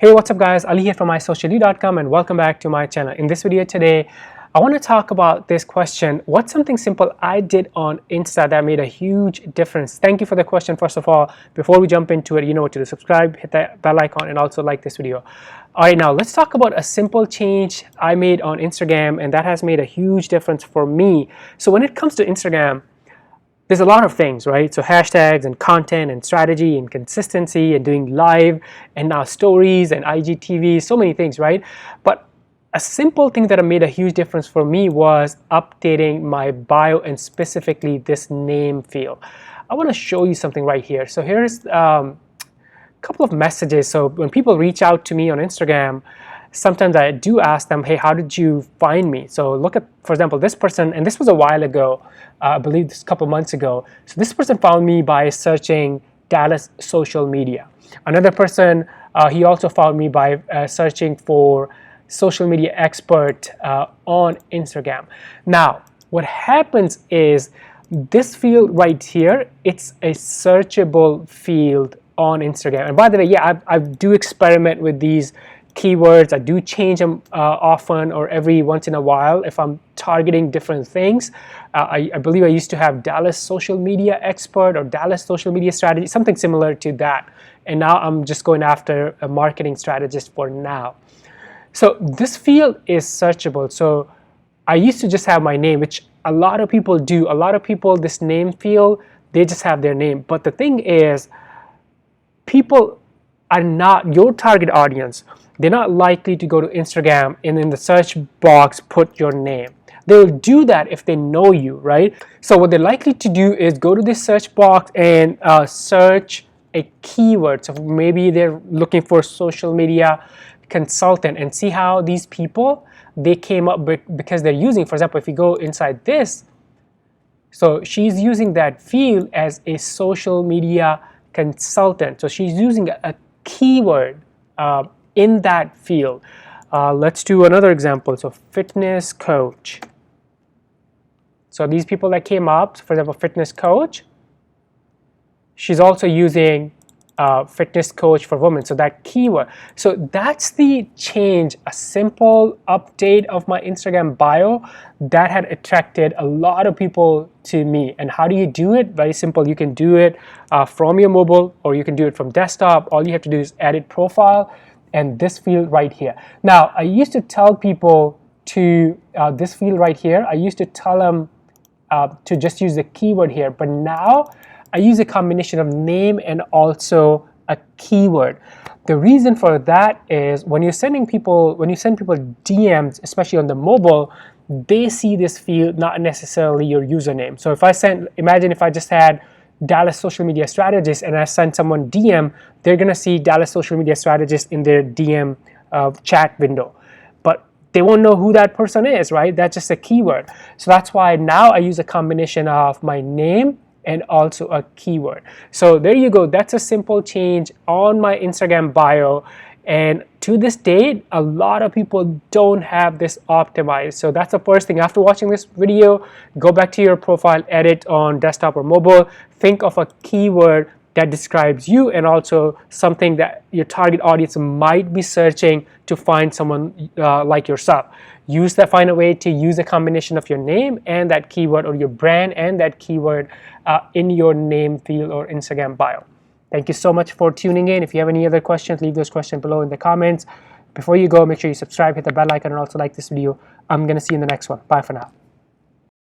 Hey, what's up guys, Ali here from mySocialU.com and welcome back to my channel. In this video today, I want to talk about this question: what's something simple I did on Insta that made a huge difference? Thank you for the question. First of all, before we jump into it, you know what to do: subscribe, hit that bell icon, and also like this video. All right, now let's talk about a simple change I made on Instagram, and that has made a huge difference for me. So when it comes to Instagram, there's a lot of things, right? So hashtags and content and strategy and consistency and doing live and now stories and IGTV, so many things, right? But a simple thing that made a huge difference for me was updating my bio and specifically this name field. I want to show you something right here. So here's a couple of messages. So when people reach out to me on Instagram, sometimes I do ask them, hey, how did you find me? So look at, for example, this person, and this was a while ago, I believe this a couple months ago. So this person found me by searching Dallas social media. Another person, he also found me by searching for social media expert on Instagram. Now, what happens is this field right here, it's a searchable field on Instagram. And by the way, yeah, I do experiment with these keywords. I do change them often or every once in a while if I'm targeting different things. I believe I used to have Dallas social media expert or Dallas social media strategy, something similar to that. And now I'm just going after a marketing strategist for now. So this field is searchable. So I used to just have my name, which a lot of people do. A lot of people, this name field, they just have their name. But the thing is, people are not your target audience. They're not likely to go to Instagram and in the search box put your name. They'll do that if they know you, right? So what they're likely to do is go to this search box and search a keyword. So maybe they're looking for social media consultant and see how these people, they came up because they're using, for example, if you go inside this, so she's using that field as a social media consultant. So she's using a keyword in that field. Let's do another example. So fitness coach. So these people that came up, for example, fitness coach, she's also using fitness coach for women, so that keyword. So that's the change, a simple update of my Instagram bio that had attracted a lot of people to me. And how do you do it? Very simple. You can do it from your mobile or you can do it from desktop. All you have to do is edit profile and this field right here. Now, I used to tell people to this field right here, I used to tell them to just use the keyword here, but now I use a combination of name and also a keyword. The reason for that is when you send people DMs, especially on the mobile, they see this field, not necessarily your username. So if I imagine if I just had Dallas social media strategist and I send someone DM, they're gonna see Dallas social media strategist in their DM chat window. But they won't know who that person is, right? That's just a keyword. So that's why now I use a combination of my name and also a keyword. So there you go. That's a simple change on my Instagram bio. And to this date, a lot of people don't have this optimized. So that's the first thing. After watching this video, go back to your profile, edit on desktop or mobile, think of a keyword that describes you and also something that your target audience might be searching to find someone like yourself. Find a way to use a combination of your name and that keyword, or your brand and that keyword in your name field or Instagram bio. Thank you so much for tuning in. If you have any other questions, leave those questions below in the comments. Before you go, make sure you subscribe, hit the bell icon, and also like this video. I'm gonna see you in the next one. Bye for now.